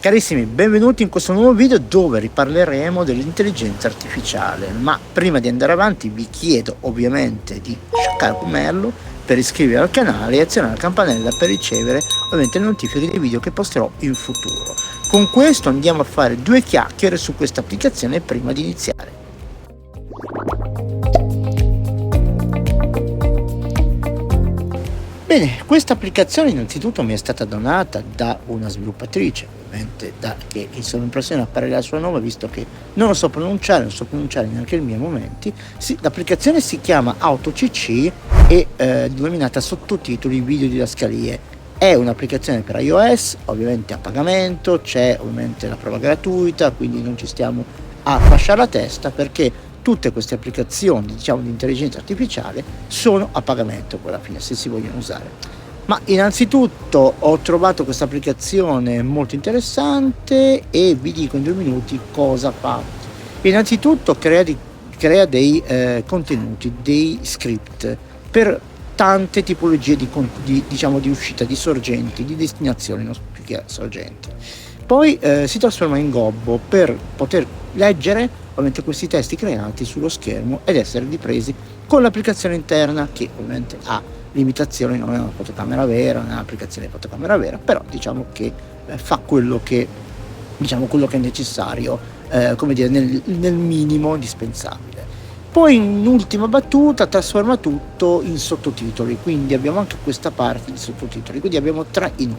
Carissimi, benvenuti in questo nuovo video dove riparleremo dell'intelligenza artificiale, ma prima di andare avanti vi chiedo ovviamente di lasciare un pomello per iscrivervi al canale e azionare la campanella per ricevere ovviamente le notifiche dei video che posterò in futuro. Con questo andiamo a fare due chiacchiere su questa applicazione prima di iniziare. Bene, questa applicazione innanzitutto mi è stata donata da una sviluppatrice, ovviamente che sono impressionato a parlare la sua nome, visto che non lo so pronunciare neanche il mio momenti. L'applicazione si chiama AutoCC e denominata sottotitoli video didascalie. È un'applicazione per iOS, ovviamente a pagamento, c'è ovviamente la prova gratuita, quindi non ci stiamo a fasciare la testa perché tutte queste applicazioni, diciamo, di intelligenza artificiale sono a pagamento poi alla fine, se si vogliono usare. Ma innanzitutto ho trovato questa applicazione molto interessante e vi dico in 2 minuti cosa fa. Innanzitutto crea dei contenuti, dei script per tante tipologie di uscita, di sorgenti, di destinazioni, non più che sorgenti. Poi si trasforma in gobbo per poter leggere ovviamente questi testi creati sullo schermo ed essere ripresi con l'applicazione interna, che ovviamente ha limitazioni, non è una fotocamera vera, non è un'applicazione di fotocamera vera, però diciamo che fa quello che è necessario, come dire, nel minimo indispensabile. Poi in ultima battuta trasforma tutto in sottotitoli, quindi abbiamo anche questa parte di sottotitoli, quindi abbiamo 3 in 1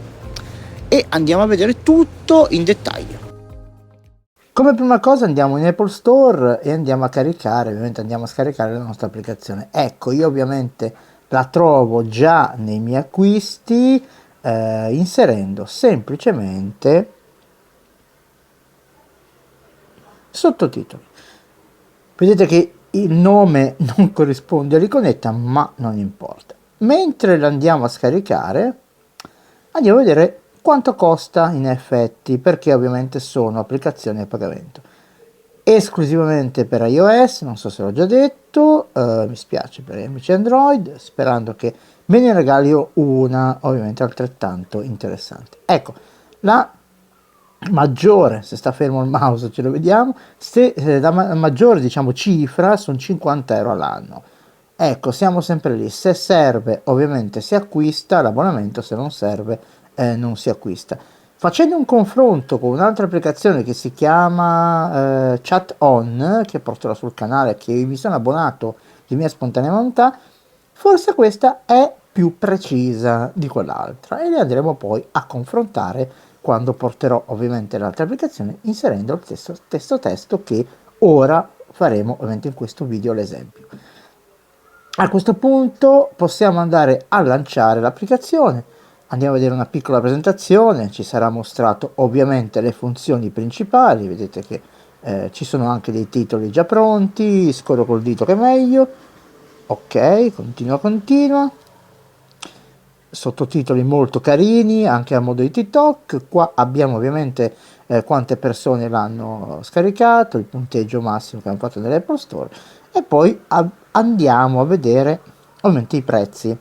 e andiamo a vedere tutto in dettaglio. Come prima cosa andiamo in Apple Store e andiamo a scaricare la nostra applicazione. Ecco, io ovviamente la trovo già nei miei acquisti inserendo semplicemente sottotitoli. Vedete che il nome non corrisponde all'iconetta, ma non importa. Mentre l'andiamo a scaricare, andiamo a vedere quanto costa in effetti, perché ovviamente sono applicazioni a pagamento esclusivamente per iOS, non so se l'ho già detto, mi spiace per gli amici Android, sperando che me ne regali una ovviamente altrettanto interessante. Ecco, la maggiore, se sta fermo il mouse ce lo vediamo, la maggiore diciamo cifra sono 50 euro all'anno. Ecco, siamo sempre lì, se serve ovviamente si acquista l'abbonamento, se non serve non si acquista. Facendo un confronto con un'altra applicazione che si chiama Chat On, che porterò sul canale, che mi sono abbonato di mia spontanea volontà, forse questa è più precisa di quell'altra e le andremo poi a confrontare quando porterò ovviamente l'altra applicazione inserendo il stesso testo che ora faremo ovviamente in questo video l'esempio. A questo punto possiamo andare a lanciare l'applicazione. Andiamo a vedere una piccola presentazione, ci sarà mostrato ovviamente le funzioni principali, vedete che ci sono anche dei titoli già pronti, scorro col dito che è meglio, ok, continua, sottotitoli molto carini, anche a modo di TikTok, qua abbiamo ovviamente quante persone l'hanno scaricato, il punteggio massimo che hanno fatto nell'Apple Store e poi andiamo a vedere ovviamente i prezzi.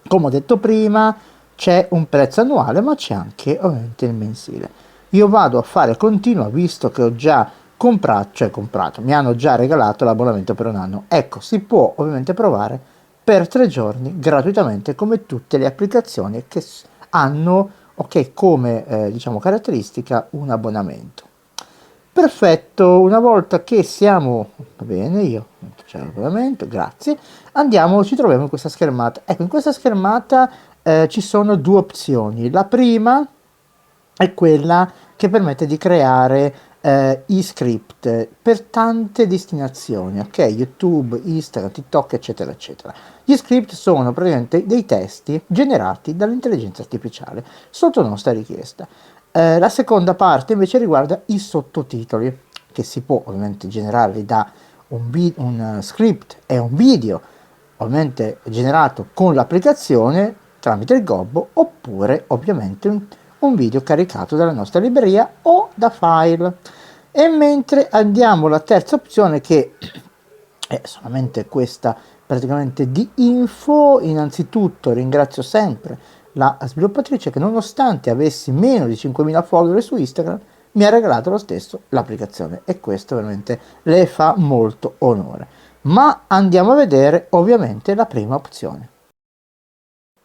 Come ho detto prima, c'è un prezzo annuale ma c'è anche ovviamente il mensile. Io vado a fare continua visto che ho già comprato, mi hanno già regalato l'abbonamento per un anno. Ecco, si può ovviamente provare per 3 giorni gratuitamente come tutte le applicazioni che hanno come diciamo caratteristica un abbonamento. Perfetto, una volta che siamo, va bene, io c'è l'abbonamento, grazie, ci troviamo in questa schermata. Ecco, in questa schermata ci sono 2 opzioni. La prima è quella che permette di creare i script per tante destinazioni, ok? YouTube, Instagram, TikTok, eccetera, eccetera. Gli script sono praticamente dei testi generati dall'intelligenza artificiale sotto nostra richiesta. La seconda parte invece riguarda i sottotitoli, che si può ovviamente generare da un script e un video, ovviamente generato con l'applicazione tramite il gobbo, oppure ovviamente un video caricato dalla nostra libreria o da file. E mentre andiamo alla terza opzione, che è solamente questa praticamente di info, innanzitutto ringrazio sempre la sviluppatrice che, nonostante avessi meno di 5.000 follower su Instagram, mi ha regalato lo stesso l'applicazione, e questo veramente le fa molto onore. Ma andiamo a vedere ovviamente la prima opzione.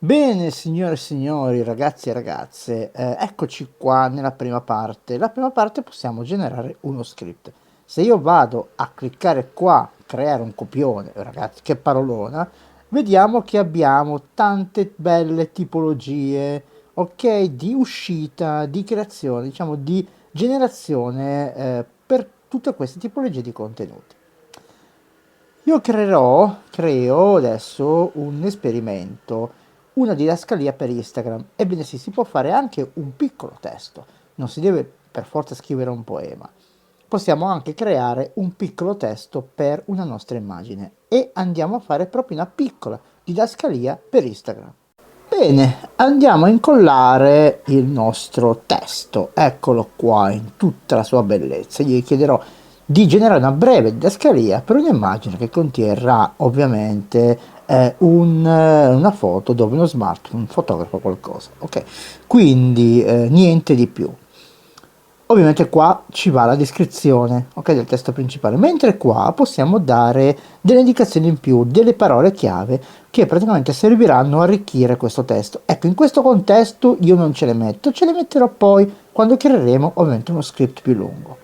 Bene, signore e signori, ragazzi e ragazze, eccoci qua nella prima parte. La prima parte possiamo generare uno script. Se io vado a cliccare qua, creare un copione, ragazzi, che parolona, vediamo che abbiamo tante belle tipologie, ok, di uscita, di creazione, diciamo di generazione, per tutte queste tipologie di contenuti. Io creo adesso un esperimento, una didascalia per Instagram. Ebbene sì, si può fare anche un piccolo testo, non si deve per forza scrivere un poema. Possiamo anche creare un piccolo testo per una nostra immagine e andiamo a fare proprio una piccola didascalia per Instagram. Bene, andiamo a incollare il nostro testo, eccolo qua in tutta la sua bellezza. Gli chiederò di generare una breve didascalia per un'immagine che conterrà ovviamente una foto dove uno smartphone fotografa qualcosa, ok? Quindi niente di più. Ovviamente qua ci va la descrizione, ok, del testo principale, mentre qua possiamo dare delle indicazioni in più, delle parole chiave che praticamente serviranno a arricchire questo testo. Ecco, in questo contesto io non ce le metto, ce le metterò poi quando creeremo ovviamente uno script più lungo.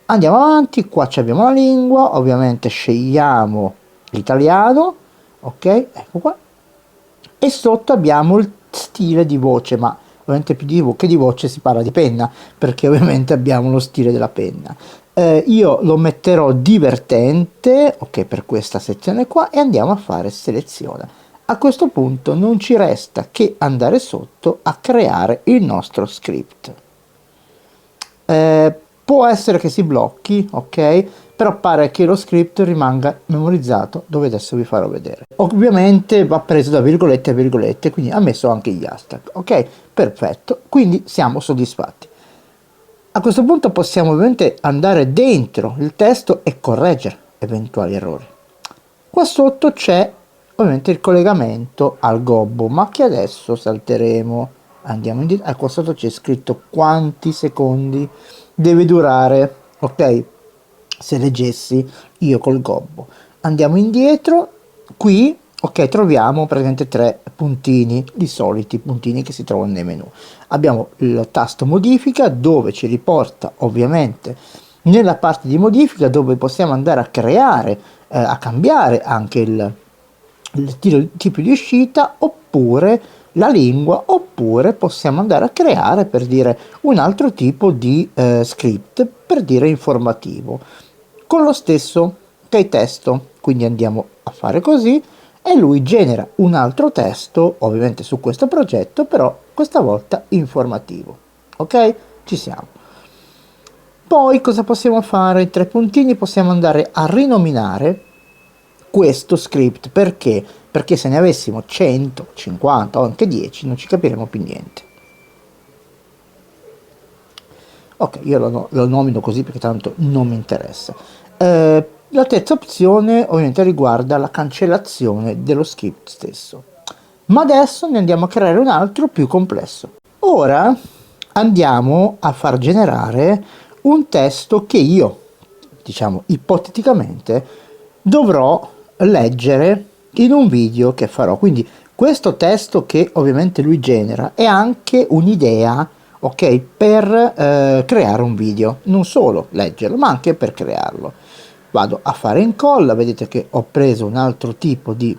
Andiamo avanti, qua abbiamo la lingua, ovviamente scegliamo l'italiano, ok, ecco qua, e sotto abbiamo il stile di voce, ma ovviamente più che di voce si parla di penna, perché ovviamente abbiamo lo stile della penna. Io lo metterò divertente, ok, per questa sezione qua, e andiamo a fare selezione. A questo punto non ci resta che andare sotto a creare il nostro script. Può essere che si blocchi, ok? Però pare che lo script rimanga memorizzato, dove adesso vi farò vedere. Ovviamente va preso da virgolette a virgolette, quindi ha messo anche gli hashtag, ok? Perfetto, quindi siamo soddisfatti. A questo punto possiamo ovviamente andare dentro il testo e correggere eventuali errori. Qua sotto c'è ovviamente il collegamento al gobbo, ma che adesso salteremo. Andiamo indietro, qua sotto c'è scritto quanti secondi deve durare, ok? Se leggessi io col gobbo. Andiamo indietro, qui, ok, troviamo praticamente tre puntini, i soliti puntini che si trovano nei menu. Abbiamo il tasto modifica, dove ci riporta ovviamente nella parte di modifica, dove possiamo andare a creare, a cambiare anche il tipo di uscita, oppure la lingua, oppure possiamo andare a creare, per dire, un altro tipo di script, per dire informativo, con lo stesso che testo. Quindi andiamo a fare così e lui genera un altro testo, ovviamente su questo progetto, però questa volta informativo. Ok? Ci siamo. Poi cosa possiamo fare? In tre puntini possiamo andare a rinominare questo script. Perché? Perché se ne avessimo 100, 50 o anche 10 non ci capiremo più niente. Ok, io lo nomino così perché tanto non mi interessa. La terza opzione ovviamente riguarda la cancellazione dello script stesso. Ma adesso ne andiamo a creare un altro più complesso. Ora andiamo a far generare un testo che io, diciamo ipoteticamente, dovrò leggere in un video che farò. Quindi questo testo che ovviamente lui genera è anche un'idea, ok, per creare un video, non solo leggerlo ma anche per crearlo. Vado a fare incolla, vedete che ho preso un altro tipo di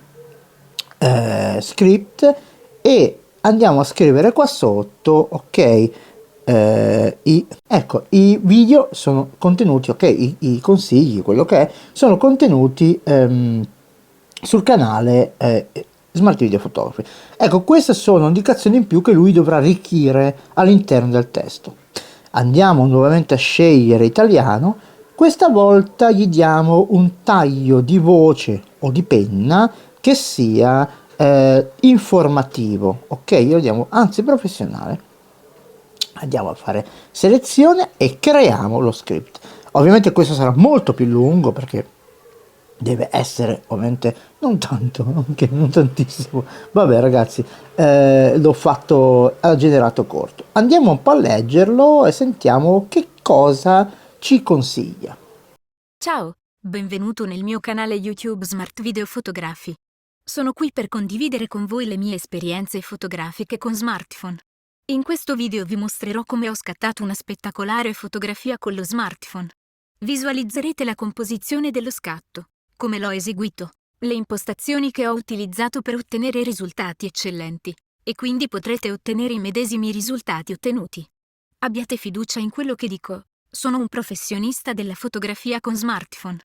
script e andiamo a scrivere qua sotto, ok, i video sono contenuti, ok, i consigli, quello che è, sono contenuti sul canale Smart Video Photography. Ecco, queste sono indicazioni in più che lui dovrà arricchire all'interno del testo. Andiamo nuovamente a scegliere italiano. Questa volta gli diamo un taglio di voce o di penna che sia informativo, ok? Glielo diamo, anzi professionale. Andiamo a fare selezione e creiamo lo script. Ovviamente questo sarà molto più lungo perché deve essere ovviamente non tanto, anche non tantissimo. Vabbè ragazzi, l'ho fatto, ha generato corto. Andiamo un po' a leggerlo e sentiamo che cosa ci consiglia. Ciao, benvenuto nel mio canale YouTube Smart Video Fotografi. Sono qui per condividere con voi le mie esperienze fotografiche con smartphone. In questo video vi mostrerò come ho scattato una spettacolare fotografia con lo smartphone. Visualizzerete la composizione dello scatto, come l'ho eseguito, le impostazioni che ho utilizzato per ottenere risultati eccellenti, e quindi potrete ottenere i medesimi risultati ottenuti. Abbiate fiducia in quello che dico. Sono un professionista della fotografia con smartphone.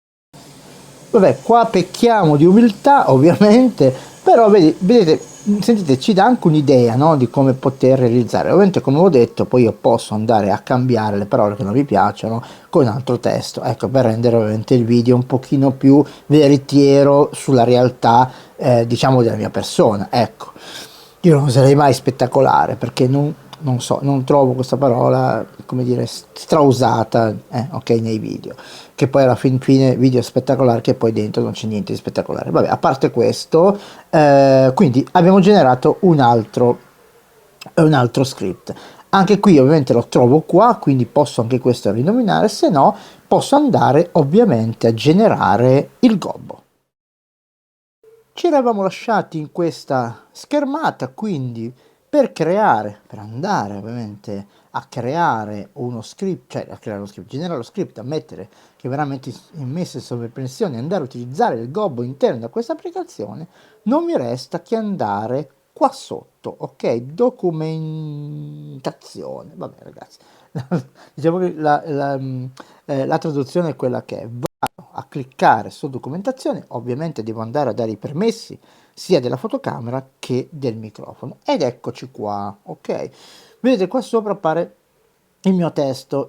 Vabbè, qua pecchiamo di umiltà, ovviamente, però vedete, sentite, ci dà anche un'idea, no, di come poter realizzare. Ovviamente, come ho detto, poi io posso andare a cambiare le parole che non mi piacciono con altro testo, ecco, per rendere ovviamente il video un pochino più veritiero sulla realtà, diciamo, della mia persona, ecco. Io non sarei mai spettacolare perché non so, non trovo questa parola, come dire, strausata, ok, nei video, che poi alla fine video spettacolare che poi dentro non c'è niente di spettacolare. Vabbè, a parte questo, quindi abbiamo generato un altro script. Anche qui ovviamente lo trovo qua, quindi posso anche questo rinominare, se no posso andare ovviamente a generare il gobbo. Ci eravamo lasciati in questa schermata, quindi per andare ovviamente a creare uno script, cioè a creare lo script, generare lo script, a mettere che veramente messo in sovraimpressione e andare a utilizzare il gobbo interno da questa applicazione, non mi resta che andare qua sotto, ok? Documentazione, vabbè ragazzi, diciamo che la traduzione è quella che è. A cliccare su documentazione, ovviamente devo andare a dare i permessi sia della fotocamera che del microfono, ed eccoci qua, ok? Vedete qua sopra appare il mio testo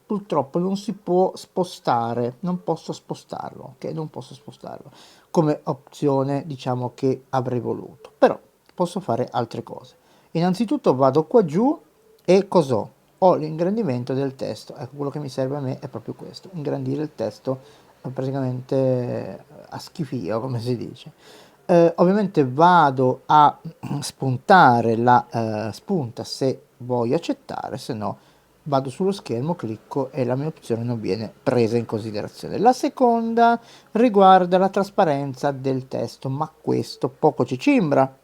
purtroppo non si può spostare, non posso spostarlo, ok? Non posso spostarlo come opzione, diciamo, che avrei voluto, però posso fare altre cose. Innanzitutto vado qua giù e cos'ho? Ho l'ingrandimento del testo. Ecco, quello che mi serve a me è proprio questo, ingrandire il testo praticamente a schifio, come si dice. Ovviamente vado a spuntare la spunta se voglio accettare, se no vado sullo schermo, clicco e la mia opzione non viene presa in considerazione. La seconda riguarda la trasparenza del testo, ma questo poco ci cimbra,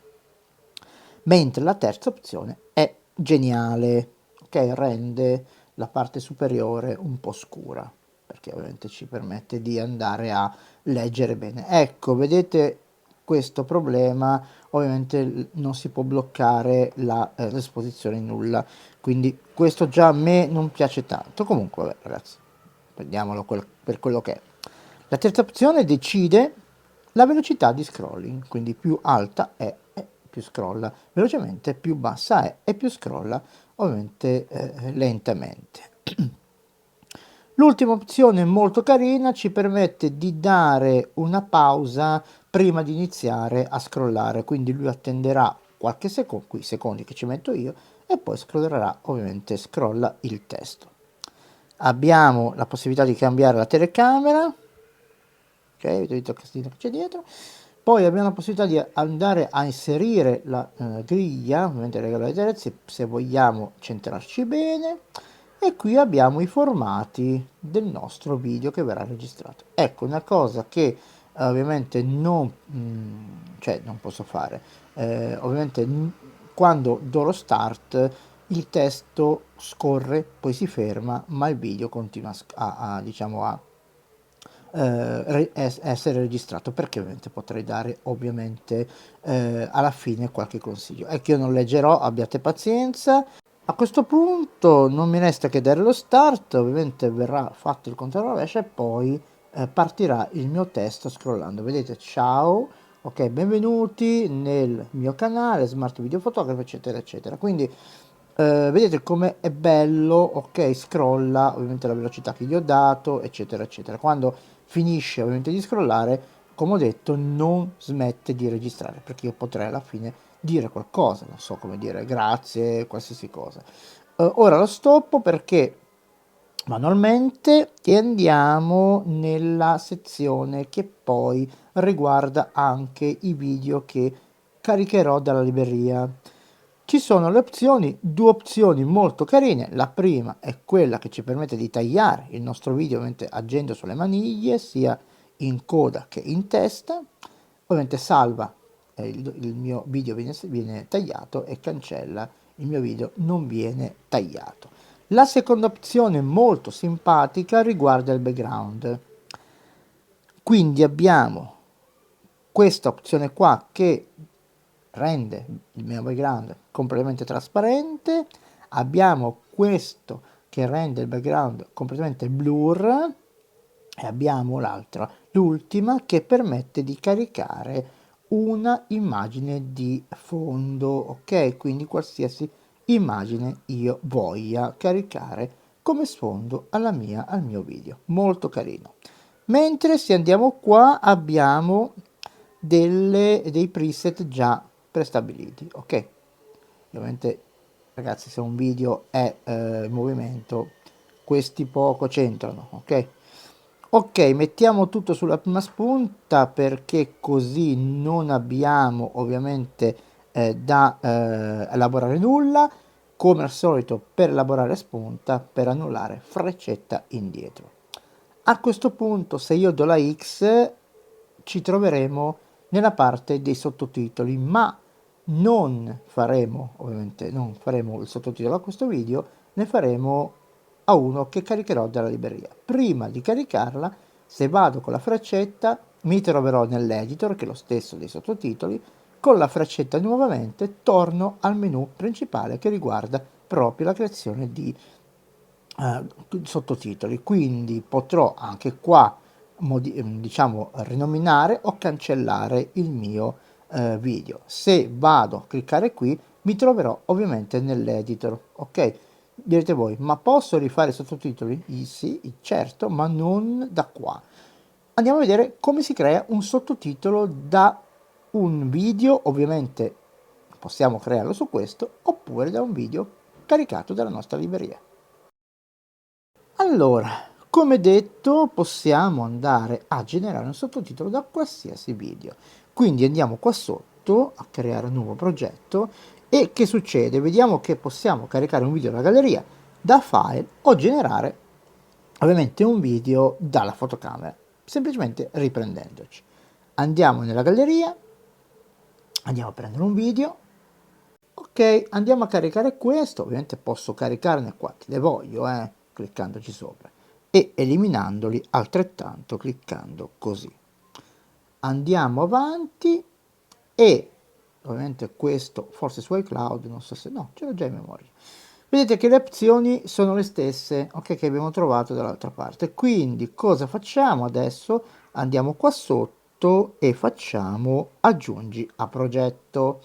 mentre la terza opzione è geniale, ok? Rende la parte superiore un po' scura, perché ovviamente ci permette di andare a leggere bene. Ecco, vedete questo problema, ovviamente non si può bloccare l'esposizione in nulla, quindi questo già a me non piace tanto. Comunque, vabbè, ragazzi, prendiamolo per quello che è. La terza opzione decide la velocità di scrolling, quindi più alta è più scrolla velocemente, più bassa è e più scrolla ovviamente lentamente. L'ultima opzione molto carina ci permette di dare una pausa prima di iniziare a scrollare, quindi lui attenderà qualche secondo, qui secondi che ci metto io, e poi scrollerà, ovviamente scrolla il testo. Abbiamo la possibilità di cambiare la telecamera, ok, avete visto il castino che c'è dietro. Poi abbiamo la possibilità di andare a inserire la griglia, ovviamente regalo dei terzi, se vogliamo centrarci bene. E qui abbiamo i formati del nostro video che verrà registrato. Ecco, una cosa che ovviamente cioè non posso fare. Ovviamente quando do lo start il testo scorre, poi si ferma, ma il video continua diciamo a essere registrato, perché ovviamente potrei dare ovviamente alla fine qualche consiglio. Ecco, io non leggerò, abbiate pazienza. A questo punto non mi resta che dare lo start, ovviamente verrà fatto il controllo rovescia e poi partirà il mio testo scrollando. Vedete, ciao, ok, benvenuti nel mio canale Smart Video Photography, eccetera, eccetera. Quindi vedete come è bello, ok, scrolla, ovviamente la velocità che gli ho dato, eccetera, eccetera. Quando finisce ovviamente di scrollare, come ho detto, non smette di registrare, perché io potrei alla fine dire qualcosa, non so come dire, grazie, qualsiasi cosa. Ora lo stoppo perché manualmente e andiamo nella sezione che poi riguarda anche i video che caricherò dalla libreria. Ci sono le opzioni, due opzioni molto carine. La prima è quella che ci permette di tagliare il nostro video ovviamente agendo sulle maniglie sia in coda che in testa. Ovviamente salva il mio video viene tagliato e cancella il mio video non viene tagliato. La seconda opzione molto simpatica riguarda il background. Quindi abbiamo questa opzione qua che rende il mio background completamente trasparente, abbiamo questo che rende il background completamente blur e abbiamo l'altra, l'ultima, che permette di caricare una immagine di fondo, ok? Quindi qualsiasi immagine io voglia caricare come sfondo al mio video, molto carino. Mentre se andiamo qua abbiamo dei preset già prestabiliti, ok? Ovviamente ragazzi, se un video è in movimento questi poco c'entrano, ok? Ok, mettiamo tutto sulla prima spunta perché così non abbiamo ovviamente da elaborare nulla. Come al solito, per elaborare spunta, per annullare freccetta indietro. A questo punto, se io do la X, ci troveremo nella parte dei sottotitoli, ma non faremo, ovviamente, non faremo il sottotitolo a questo video, ne faremo a uno che caricherò dalla libreria. Prima di caricarla, se vado con la freccetta, mi troverò nell'editor, che è lo stesso dei sottotitoli, con la freccetta nuovamente torno al menu principale che riguarda proprio la creazione di sottotitoli, quindi potrò anche qua diciamo rinominare o cancellare il mio video. Se vado a cliccare qui mi troverò ovviamente nell'editor, ok? Direte voi, ma posso rifare i sottotitoli? Sì, certo, ma non da qua. Andiamo a vedere come si crea un sottotitolo da un video, ovviamente possiamo crearlo su questo, oppure da un video caricato dalla nostra libreria. Allora, come detto, possiamo andare a generare un sottotitolo da qualsiasi video. Quindi andiamo qua sotto a creare un nuovo progetto e che succede? Vediamo che possiamo caricare un video dalla galleria, da file o generare ovviamente un video dalla fotocamera, semplicemente riprendendoci. Andiamo nella galleria, andiamo a prendere un video, ok, andiamo a caricare questo, ovviamente posso caricarne quanti le voglio, cliccandoci sopra e eliminandoli altrettanto cliccando così. Andiamo avanti e ovviamente questo forse su iCloud, non so se no, ce l'ho già in memoria. Vedete che le opzioni sono le stesse, ok, che abbiamo trovato dall'altra parte. Quindi cosa facciamo adesso? Andiamo qua sotto e facciamo aggiungi a progetto.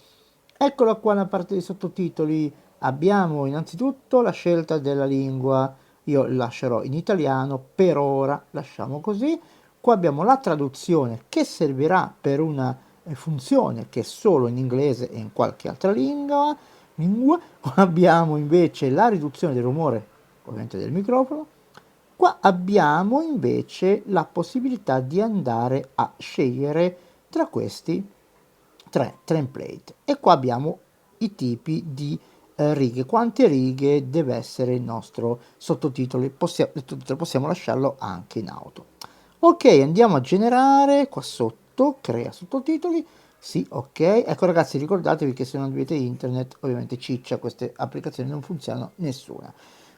Eccola qua la parte dei sottotitoli. Abbiamo innanzitutto la scelta della lingua. Io lascerò in italiano, per ora lasciamo così. Qua abbiamo la traduzione che servirà per una funzione che è solo in inglese e in qualche altra lingua. Qua abbiamo invece la riduzione del rumore, ovviamente del microfono. Qua abbiamo invece la possibilità di andare a scegliere tra questi tre template e qua abbiamo i tipi di righe, quante righe deve essere il nostro sottotitolo, possiamo lasciarlo anche in auto. Ok, andiamo a generare qua sotto, crea sottotitoli, sì, ok, ecco ragazzi, ricordatevi che se non avete internet ovviamente ciccia, queste applicazioni non funzionano nessuna,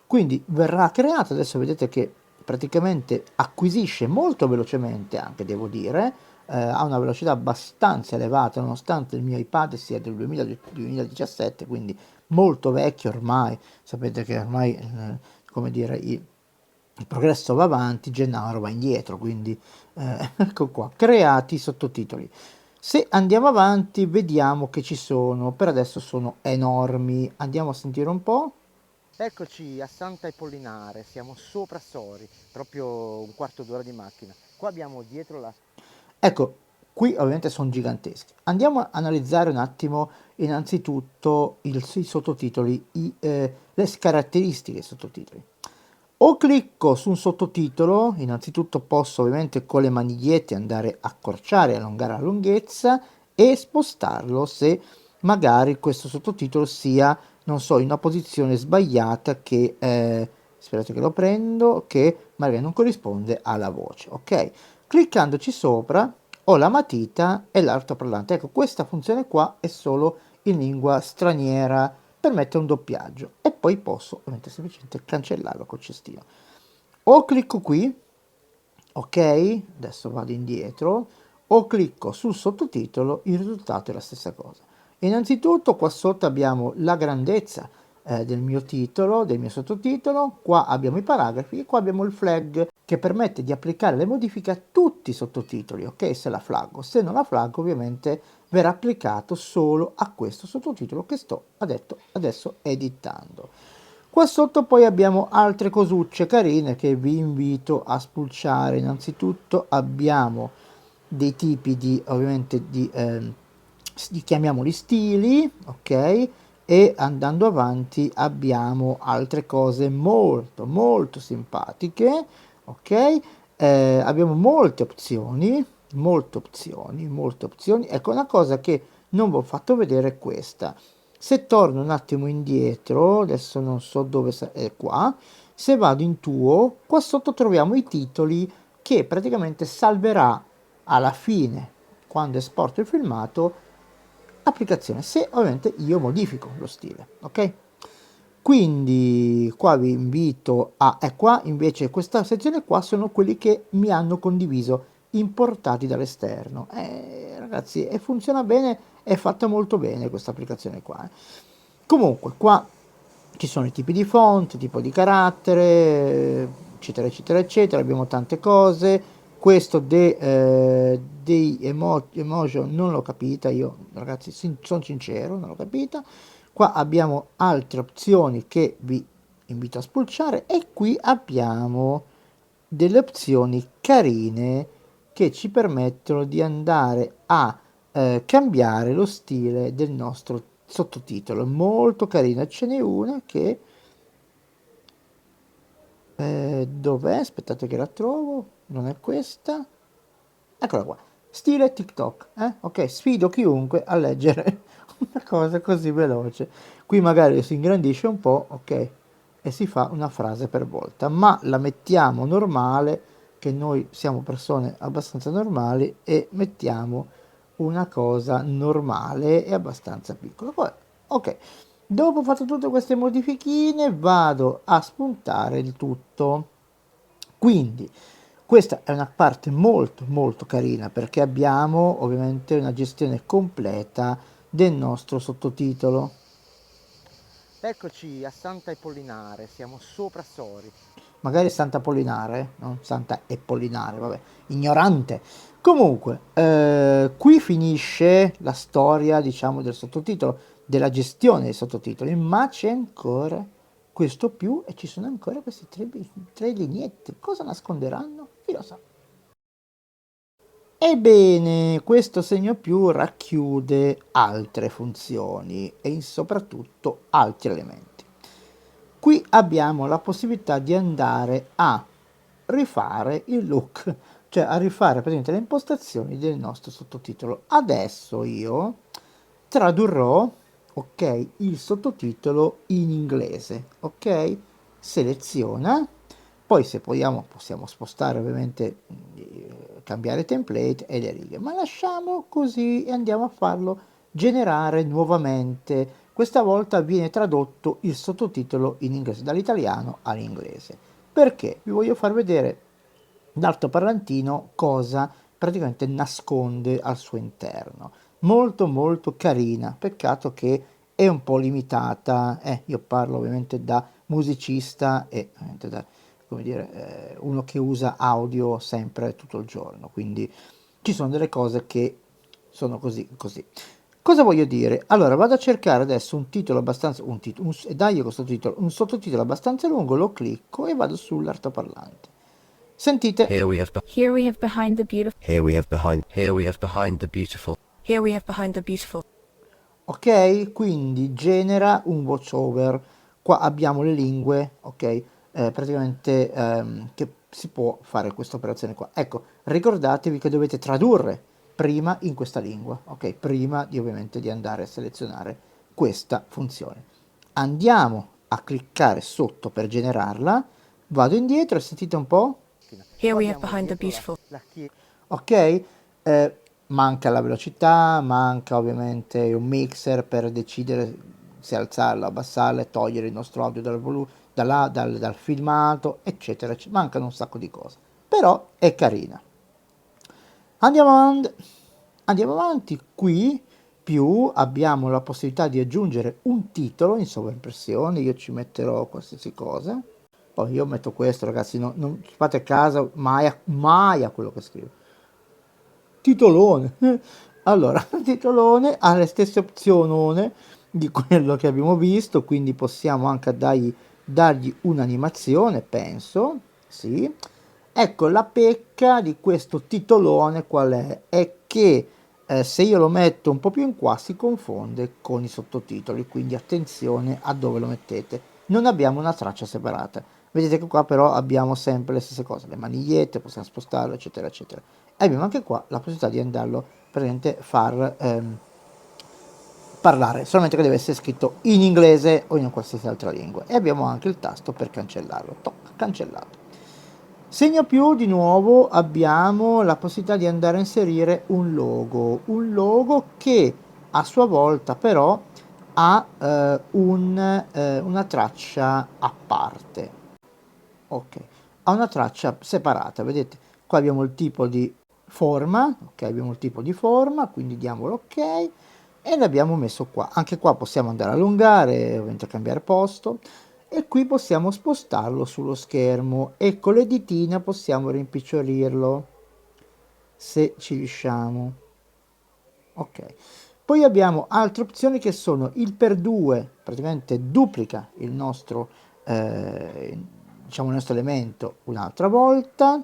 quindi verrà creata, adesso vedete che praticamente acquisisce molto velocemente anche, devo dire, ha una velocità abbastanza elevata nonostante il mio iPad sia del 2017, quindi molto vecchio ormai, sapete che ormai come dire il progresso va avanti, Gennaro va indietro, quindi ecco qua, creati sottotitoli. Se andiamo avanti vediamo che ci sono, per adesso sono enormi, andiamo a sentire un po'. Eccoci a Santa Apollinare, siamo sopra Sori, proprio un quarto d'ora di macchina. Qua abbiamo dietro la... Ecco, qui ovviamente sono giganteschi. Andiamo a analizzare un attimo innanzitutto i sottotitoli, le caratteristiche dei sottotitoli. O clicco su un sottotitolo, innanzitutto posso ovviamente con le manigliette andare a accorciare e allungare la lunghezza e spostarlo se magari questo sottotitolo sia, non so, in una posizione sbagliata che, aspettate che lo prendo, che magari non corrisponde alla voce, ok? Cliccandoci sopra ho la matita e l'altoparlante. Ecco, questa funzione qua è solo in lingua straniera, permette un doppiaggio e poi posso ovviamente semplicemente cancellarlo col cestino. O clicco qui, ok, adesso vado indietro, o clicco sul sottotitolo, il risultato è la stessa cosa. Innanzitutto qua sotto abbiamo la grandezza del mio titolo, del mio sottotitolo, qua abbiamo i paragrafi e qua abbiamo il flag che permette di applicare le modifiche a tutti i sottotitoli, ok, se la flaggo. Se non la flaggo ovviamente verrà applicato solo a questo sottotitolo che sto adesso editando. Qua sotto poi abbiamo altre cosucce carine che vi invito a spulciare. Innanzitutto abbiamo dei tipi di, ovviamente, chiamiamoli stili, ok? E andando avanti abbiamo altre cose molto molto simpatiche, ok? Abbiamo molte opzioni, molte opzioni. Ecco, una cosa che non vi ho fatto vedere è questa. Se torno un attimo indietro, adesso non so dove è qua, se vado in tuo, qua sotto troviamo i titoli che praticamente salverà alla fine, quando esporto il filmato, applicazione, se ovviamente io modifico lo stile, ok? Quindi qua vi invito a, qua invece questa sezione qua sono quelli che mi hanno condiviso, importati dall'esterno. Ragazzi, e funziona bene, è fatta molto bene questa applicazione qua. Comunque qua ci sono i tipi di font, tipo di carattere, eccetera eccetera eccetera, abbiamo tante cose. Questo dei emoji non l'ho capita, io ragazzi sono sincero, non l'ho capita. Qua abbiamo altre opzioni che vi invito a spulciare e qui abbiamo delle opzioni carine che ci permettono di andare a cambiare lo stile del nostro sottotitolo. Molto carina, ce n'è una che dov'è? Aspettate che la trovo, non è questa, eccola qua, stile TikTok, ok, sfido chiunque a leggere una cosa così veloce. Qui magari si ingrandisce un po', ok, e si fa una frase per volta, ma la mettiamo normale, che noi siamo persone abbastanza normali, e mettiamo una cosa normale e abbastanza piccola. Poi, ok, dopo fatto tutte queste modifichine vado a spuntare il tutto. Quindi questa è una parte molto molto carina perché abbiamo ovviamente una gestione completa del nostro sottotitolo. Eccoci a Santa Apollinare, siamo sopra Sori. Magari Santa Apollinare, non Santa Apollinare, vabbè, ignorante. Comunque, qui finisce la storia, diciamo, del sottotitolo, della gestione dei sottotitoli, ma c'è ancora questo più e ci sono ancora queste tre lineette. Cosa nasconderanno? Chi lo sa. Ebbene, questo segno più racchiude altre funzioni e soprattutto altri elementi. Qui abbiamo la possibilità di andare a rifare il look, cioè a rifare praticamente le impostazioni del nostro sottotitolo. Adesso io tradurrò, ok, il sottotitolo in inglese, ok? Seleziona, poi se vogliamo possiamo spostare ovviamente, cambiare template e le righe, ma lasciamo così e andiamo a farlo generare nuovamente. Questa volta viene tradotto il sottotitolo in inglese, dall'italiano all'inglese. Perché? Vi voglio far vedere l'altoparlantino cosa praticamente nasconde al suo interno. Molto molto carina, peccato che è un po' limitata, io parlo ovviamente da musicista e ovviamente da, come dire, uno che usa audio sempre tutto il giorno, quindi ci sono delle cose che sono così così. Cosa voglio dire? Allora vado a cercare adesso un titolo abbastanza, dai questo titolo, un sottotitolo abbastanza lungo, lo clicco e vado sull'altoparlante. Sentite. Here we have behind the beautiful. Here we have behind the beautiful. Here we have behind the beautiful. Ok, quindi genera un voiceover. Qua abbiamo le lingue, ok? praticamente che si può fare questa operazione qua. Ecco, ricordatevi che dovete tradurre prima in questa lingua, ok? Prima di ovviamente di andare a selezionare questa funzione. Andiamo a cliccare sotto per generarla, vado indietro e sentite un po'? Here we have behind the beautiful. Ok? Manca la velocità, manca ovviamente un mixer per decidere se alzarla, abbassarla, togliere il nostro audio dal filmato, eccetera, eccetera. Mancano un sacco di cose, però è carina. Andiamo avanti, qui più abbiamo la possibilità di aggiungere un titolo in sovraimpressione, io ci metterò qualsiasi cosa. Poi io metto questo, ragazzi, non fate caso mai a quello che scrivo. Titolone. Allora, il titolone ha le stesse opzioni di quello che abbiamo visto, quindi possiamo anche dargli un'animazione, penso, sì. Ecco, la pecca di questo titolone qual è? È che se io lo metto un po' più in qua si confonde con i sottotitoli, quindi attenzione a dove lo mettete. Non abbiamo una traccia separata. Vedete che qua però abbiamo sempre le stesse cose, le manigliette, possiamo spostarlo, eccetera, eccetera. E abbiamo anche qua la possibilità di andarlo praticamente far parlare, solamente che deve essere scritto in inglese o in qualsiasi altra lingua. E abbiamo anche il tasto per cancellarlo. Toc, cancellato. Segno più, di nuovo abbiamo la possibilità di andare a inserire un logo che a sua volta però ha una traccia a parte. Ok, ha una traccia separata, vedete? Qua abbiamo il tipo di forma, ok, abbiamo il tipo di forma, quindi diamo l'ok e l'abbiamo messo qua. Anche qua possiamo andare a allungare, ovviamente cambiare posto e qui possiamo spostarlo sullo schermo e con le ditine possiamo rimpicciorirlo se ci riusciamo. Ok, poi abbiamo altre opzioni che sono il per 2, praticamente duplica il nostro diciamo il nostro elemento un'altra volta.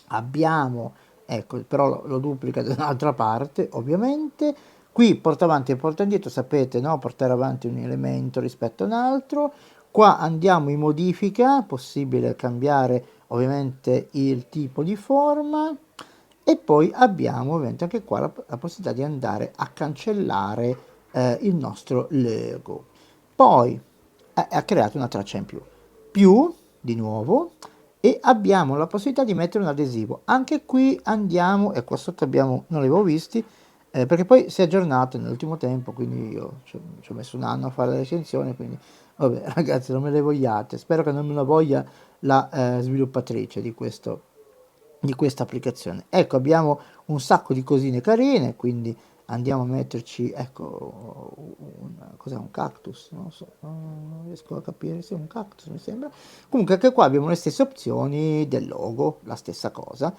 Abbiamo, ecco, però lo duplica da un'altra parte, ovviamente. Qui porta avanti e porta indietro, sapete, no? Portare avanti un elemento rispetto a un altro. Qua andiamo in modifica, possibile cambiare ovviamente il tipo di forma. E poi abbiamo ovviamente anche qua la possibilità di andare a cancellare il nostro logo. Poi ha creato una traccia in più di nuovo, e abbiamo la possibilità di mettere un adesivo. Anche qui andiamo, e qua sotto abbiamo, non li avevo visti, perché poi si è aggiornato nell'ultimo tempo, quindi io ci ho messo un anno a fare la recensione, quindi vabbè ragazzi, non me le vogliate, spero che non me la voglia la sviluppatrice di questa applicazione. Ecco, abbiamo un sacco di cosine carine, quindi andiamo a metterci, ecco, cos'è un cactus? Non lo so, non riesco a capire se è un cactus, mi sembra. Comunque anche qua abbiamo le stesse opzioni del logo, la stessa cosa.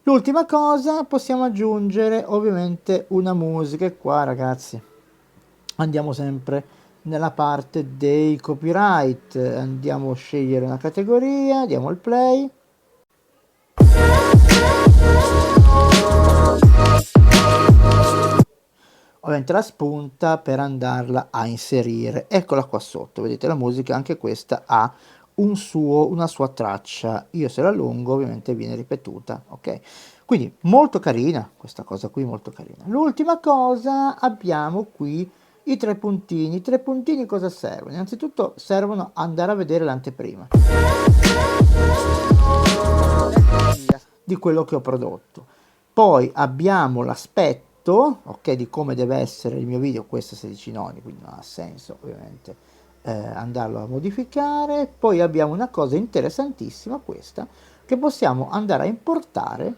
L'ultima cosa, possiamo aggiungere ovviamente una musica e qua ragazzi andiamo sempre nella parte dei copyright, andiamo a scegliere una categoria, diamo il play. Ovviamente la spunta per andarla a inserire, eccola qua sotto, vedete la musica, anche questa ha una sua traccia, io se la allungo ovviamente viene ripetuta, ok? Quindi molto carina questa cosa qui, molto carina. L'ultima cosa, abbiamo qui i tre puntini cosa servono? Innanzitutto servono andare a vedere l'anteprima di quello che ho prodotto, poi abbiamo l'aspetto, ok, di come deve essere il mio video, questo è 16 noni, quindi non ha senso ovviamente andarlo a modificare. Poi abbiamo una cosa interessantissima, questa, che possiamo andare a importare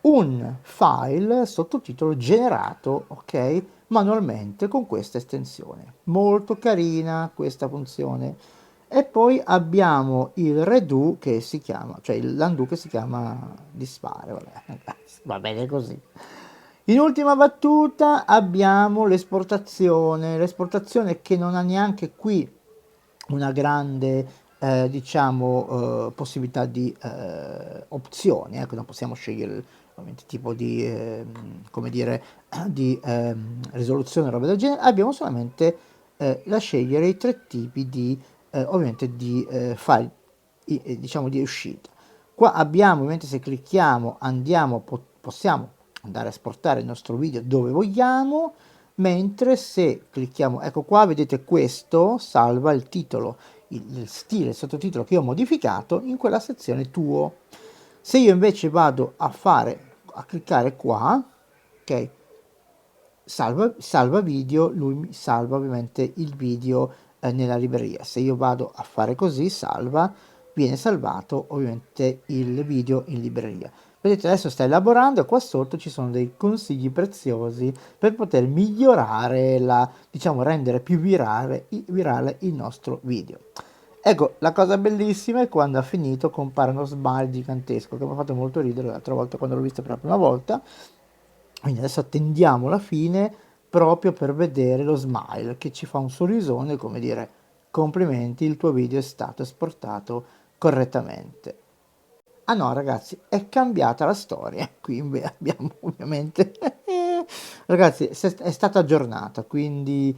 un file sottotitolo generato, ok, manualmente con questa estensione. Molto carina questa funzione. E poi abbiamo il redo che si chiama, cioè l'undo che si chiama dispare, vabbè, va bene così. In ultima battuta abbiamo l'esportazione che non ha neanche qui una grande possibilità di opzioni, ecco, non possiamo scegliere ovviamente tipo di come dire di risoluzione o roba del genere, abbiamo solamente da scegliere i tre tipi di ovviamente di file diciamo di uscita. Qua abbiamo ovviamente, se clicchiamo possiamo andare a esportare il nostro video dove vogliamo, mentre se clicchiamo, ecco qua vedete, questo salva il titolo, il stile, il sottotitolo che ho modificato in quella sezione tuo. Se io invece vado a cliccare qua, ok, salva video, lui mi salva ovviamente il video nella libreria. Se io vado a fare così, viene salvato ovviamente il video in libreria. Vedete, adesso sta elaborando e qua sotto ci sono dei consigli preziosi per poter migliorare diciamo rendere più virale il nostro video. Ecco, la cosa bellissima è quando ha finito compare uno smile gigantesco che mi ha fatto molto ridere l'altra volta quando l'ho visto per la prima volta. Quindi adesso attendiamo la fine proprio per vedere lo smile che ci fa un sorrisone, come dire: complimenti, il tuo video è stato esportato correttamente. Ah no ragazzi, è cambiata la storia, qui abbiamo ovviamente ragazzi è stata aggiornata, quindi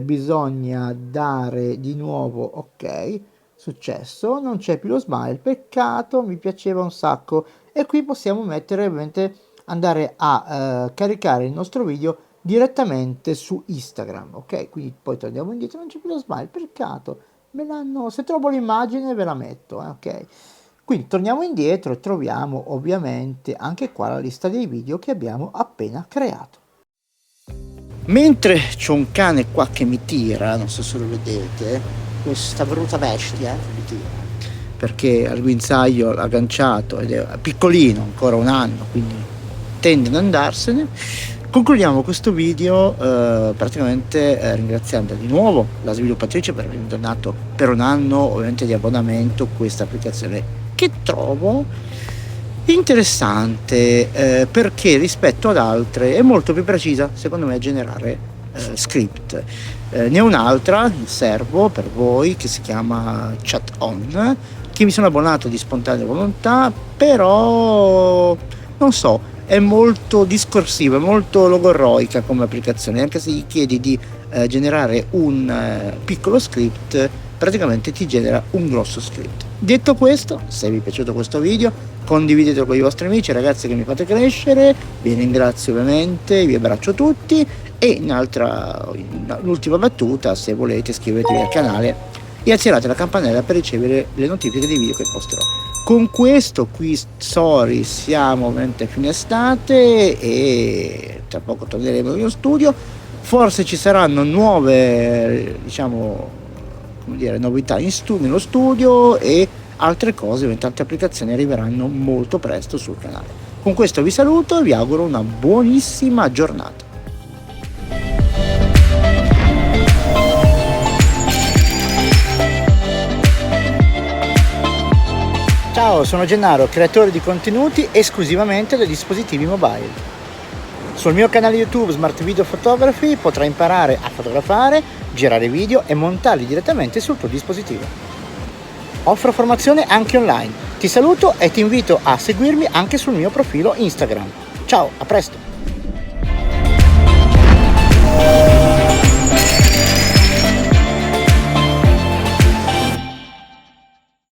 bisogna dare di nuovo ok, successo, non c'è più lo smile, peccato, mi piaceva un sacco. E qui possiamo mettere ovviamente, andare a caricare il nostro video direttamente su Instagram, ok? Quindi poi torniamo indietro, non c'è più lo smile, peccato, se trovo l'immagine ve la metto, ok? Quindi torniamo indietro e troviamo ovviamente anche qua la lista dei video che abbiamo appena creato. Mentre c'è un cane qua che mi tira, non so se lo vedete, questa brutta bestia mi tira, perché al guinzaglio l'ha agganciato ed è piccolino, ancora 1 anno, quindi tende ad andarsene. Concludiamo questo video praticamente ringraziando di nuovo la sviluppatrice per aver donato per 1 anno ovviamente di abbonamento questa applicazione, che trovo interessante perché rispetto ad altre è molto più precisa secondo me a generare script. Ne ho un'altra in serbo per voi che si chiama Chat On, che mi sono abbonato di spontanea volontà, però non so, è molto discorsiva, è molto logorroica come applicazione, anche se gli chiedi di generare un piccolo script, praticamente ti genera un grosso script. Detto questo, se vi è piaciuto questo video, condividetelo con i vostri amici, ragazzi che mi fate crescere, vi ringrazio ovviamente, vi abbraccio tutti e l'ultima battuta, se volete iscrivetevi al canale e azionate la campanella per ricevere le notifiche dei video che posterò. Con questo qui sorry, siamo ovviamente a fine estate e tra poco torneremo nello studio, forse ci saranno nuove novità nello studio e altre cose, tante applicazioni arriveranno molto presto sul canale. Con questo vi saluto e vi auguro una buonissima giornata. Ciao, sono Gennaro, creatore di contenuti esclusivamente da dispositivi mobile. Sul mio canale YouTube Smart Video Photography potrai imparare a fotografare, girare video e montarli direttamente sul tuo dispositivo. Offro formazione anche online. Ti saluto e ti invito a seguirmi anche sul mio profilo Instagram. Ciao, a presto!